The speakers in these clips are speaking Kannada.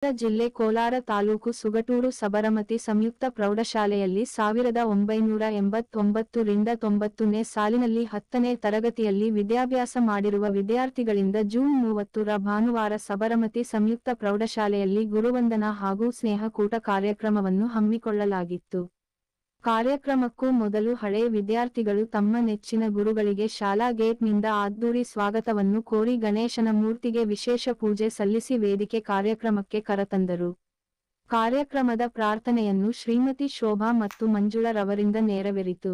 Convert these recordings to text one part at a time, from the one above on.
ಜಿಲ್ಲೆ ಕೋಲಾರ ತಾಲೂಕು ಸುಗಟೂರು ಸಬರಮತಿ ಸಂಯುಕ್ತ ಪ್ರೌಢಶಾಲೆಯಲ್ಲಿ 1989 ರಿಂದ 90ನೇ ಸಾಲಿನಲ್ಲಿ 10ನೇ ತರಗತಿಯಲ್ಲಿ ವಿದ್ಯಾಭ್ಯಾಸ ಮಾಡಿರುವ ವಿದ್ಯಾರ್ಥಿಗಳಿಂದ ಜೂನ್ 30 ರ ಭಾನುವಾರ ಸಬರಮತಿ ಸಂಯುಕ್ತ ಪ್ರೌಢಶಾಲೆಯಲ್ಲಿ ಗುರುವಂದನಾ ಹಾಗೂ ಸ್ನೇಹಕೂಟ ಕಾರ್ಯಕ್ರಮವನ್ನು ಹಮ್ಮಿಕೊಳ್ಳಲಾಗಿತ್ತು. ಕಾರ್ಯಕ್ರಮಕ್ಕೂ ಮೊದಲು ಹಳೆ ವಿದ್ಯಾರ್ಥಿಗಳು ತಮ್ಮ ನೆಚ್ಚಿನ ಗುರುಗಳಿಗೆ ಶಾಲಾ ಗೇಟ್ನಿಂದ ಅದ್ದೂರಿ ಸ್ವಾಗತವನ್ನು ಕೋರಿ ಗಣೇಶನ ಮೂರ್ತಿಗೆ ವಿಶೇಷ ಪೂಜೆ ಸಲ್ಲಿಸಿ ವೇದಿಕೆ ಕಾರ್ಯಕ್ರಮಕ್ಕೆ ಕರೆತಂದರು. ಕಾರ್ಯಕ್ರಮದ ಪ್ರಾರ್ಥನೆಯನ್ನು ಶ್ರೀಮತಿ ಶೋಭಾ ಮತ್ತು ಮಂಜುಳರವರಿಂದ ನೆರವೇರಿತು.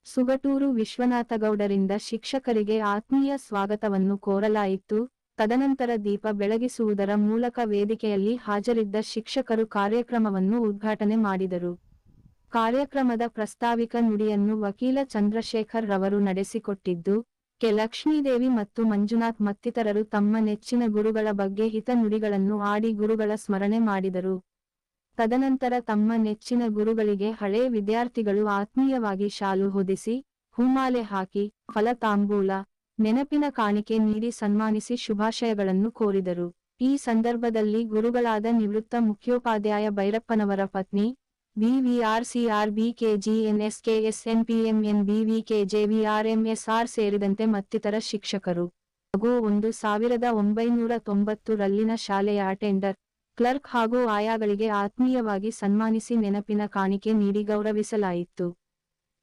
ಸುಗಟೂರು ವಿಶ್ವನಾಥಗೌಡರಿಂದ ಶಿಕ್ಷಕರಿಗೆ ಆತ್ಮೀಯ ಸ್ವಾಗತವನ್ನು ಕೋರಲಾಯಿತು. ತದನಂತರ ದೀಪ ಬೆಳಗಿಸುವುದರ ಮೂಲಕ ವೇದಿಕೆಯಲ್ಲಿ ಹಾಜರಿದ್ದ ಶಿಕ್ಷಕರು ಕಾರ್ಯಕ್ರಮವನ್ನು ಉದ್ಘಾಟನೆ ಮಾಡಿದರು. ಕಾರ್ಯಕ್ರಮದ ಪ್ರಸ್ತಾವಿಕ ನುಡಿಯನ್ನು ವಕೀಲ ಚಂದ್ರಶೇಖರ್ ರವರು ನಡೆಸಿಕೊಟ್ಟಿದ್ದು, ಕೆ. ಲಕ್ಷ್ಮೀದೇವಿ ಮತ್ತು ಮಂಜುನಾಥ್ ಮತ್ತಿತರರು ತಮ್ಮ ನೆಚ್ಚಿನ ಗುರುಗಳ ಬಗ್ಗೆ ಹಿತ ನುಡಿಗಳನ್ನು ಆಡಿ ಗುರುಗಳ ಸ್ಮರಣೆ ಮಾಡಿದರು. ತದನಂತರ ತಮ್ಮ ನೆಚ್ಚಿನ ಗುರುಗಳಿಗೆ ಹಳೇ ವಿದ್ಯಾರ್ಥಿಗಳು ಆತ್ಮೀಯವಾಗಿ ಶಾಲು ಹೊದಿಸಿ, ಹೂಮಾಲೆ ಹಾಕಿ, ಫಲತಾಂಬೂಲ, ನೆನಪಿನ ಕಾಣಿಕೆ ನೀಡಿ ಸನ್ಮಾನಿಸಿ ಶುಭಾಶಯಗಳನ್ನು ಕೋರಿದರು. ಈ ಸಂದರ್ಭದಲ್ಲಿ ಗುರುಗಳಾದ ನಿವೃತ್ತ ಮುಖ್ಯೋಪಾಧ್ಯಾಯ ಭೈರಪ್ಪನವರ ಪತ್ನಿ BVRCRBKGNSKSNPMNBVKJVRMSR ಸೇರಿದಂತೆ ಮತ್ತಿತರ ಶಿಕ್ಷಕರು ಹಾಗೂ 1990 ರಲ್ಲಿನ ಶಾಲೆಯ ಅಟೆಂಡರ್, ಕ್ಲರ್ಕ್ ಹಾಗೂ ಆಯಾಗಳಿಗೆ ಆತ್ಮೀಯವಾಗಿ ಸನ್ಮಾನಿಸಿ ನೆನಪಿನ ಕಾಣಿಕೆ ನೀಡಿ ಗೌರವಿಸಲಾಯಿತು.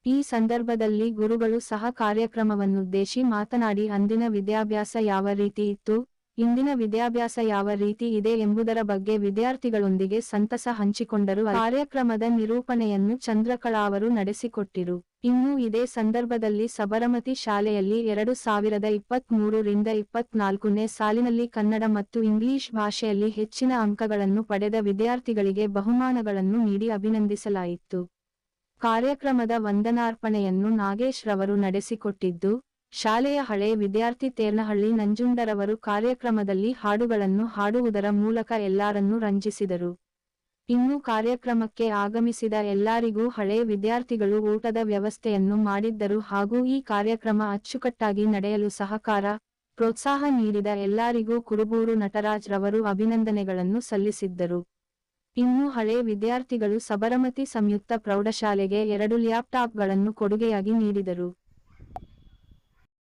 ಈ ಸಂದರ್ಭದಲ್ಲಿ ಗುರುಗಳು ಸಹ ಕಾರ್ಯಕ್ರಮವನ್ನುದ್ದೇಶಿ ಮಾತನಾಡಿ ಅಂದಿನ ವಿದ್ಯಾಭ್ಯಾಸ ಯಾವ ರೀತಿ ಇತ್ತು, ಇಂದಿನ ವಿದ್ಯಾಭ್ಯಾಸ ಯಾವ ರೀತಿ ಇದೆ ಎಂಬುದರ ಬಗ್ಗೆ ವಿದ್ಯಾರ್ಥಿಗಳೊಂದಿಗೆ ಸಂತಸ ಹಂಚಿಕೊಂಡರು. ಕಾರ್ಯಕ್ರಮದ ನಿರೂಪಣೆಯನ್ನು ಚಂದ್ರಕಲಾ ಅವರು ನಡೆಸಿಕೊಟ್ಟಿರು. ಇನ್ನು ಇದೇ ಸಂದರ್ಭದಲ್ಲಿ ಸಬರಮತಿ ಶಾಲೆಯಲ್ಲಿ 2023 ರಿಂದ 24ನೇ ಸಾಲಿನಲ್ಲಿ ಕನ್ನಡ ಮತ್ತು ಇಂಗ್ಲಿಷ್ ಭಾಷೆಯಲ್ಲಿ ಹೆಚ್ಚಿನ ಅಂಕಗಳನ್ನು ಪಡೆದ ವಿದ್ಯಾರ್ಥಿಗಳಿಗೆ ಬಹುಮಾನಗಳನ್ನು ನೀಡಿ ಅಭಿನಂದಿಸಲಾಯಿತು. ಕಾರ್ಯಕ್ರಮದ ವಂದನಾರ್ಪಣೆಯನ್ನು ನಾಗೇಶ್ ರವರು ನಡೆಸಿಕೊಟ್ಟಿದ್ದು, ಶಾಲೆಯ ಹಳೆ ವಿದ್ಯಾರ್ಥಿ ತೇರ್ನಹಳ್ಳಿ ನಂಜುಂಡರವರು ಕಾರ್ಯಕ್ರಮದಲ್ಲಿ ಹಾಡುಗಳನ್ನು ಹಾಡುವುದರ ಮೂಲಕ ಎಲ್ಲರನ್ನೂ ರಂಜಿಸಿದರು. ಇನ್ನು ಕಾರ್ಯಕ್ರಮಕ್ಕೆ ಆಗಮಿಸಿದ ಎಲ್ಲರಿಗೂ ಹಳೆ ವಿದ್ಯಾರ್ಥಿಗಳು ಊಟದ ವ್ಯವಸ್ಥೆಯನ್ನು ಮಾಡಿದ್ದರು ಹಾಗೂ ಈ ಕಾರ್ಯಕ್ರಮ ಅಚ್ಚುಕಟ್ಟಾಗಿ ನಡೆಯಲು ಸಹಕಾರ, ಪ್ರೋತ್ಸಾಹ ನೀಡಿದ ಎಲ್ಲರಿಗೂ ಕುರುಬೂರು ನಟರಾಜ್ ರವರು ಅಭಿನಂದನೆಗಳನ್ನು ಸಲ್ಲಿಸಿದ್ದರು. ಇನ್ನು ಹಳೆ ವಿದ್ಯಾರ್ಥಿಗಳು ಸಬರಮತಿ ಸಂಯುಕ್ತ ಪ್ರೌಢಶಾಲೆಗೆ 2 ಲ್ಯಾಪ್ಟಾಪ್ಗಳನ್ನು ಕೊಡುಗೆಯಾಗಿ ನೀಡಿದರು.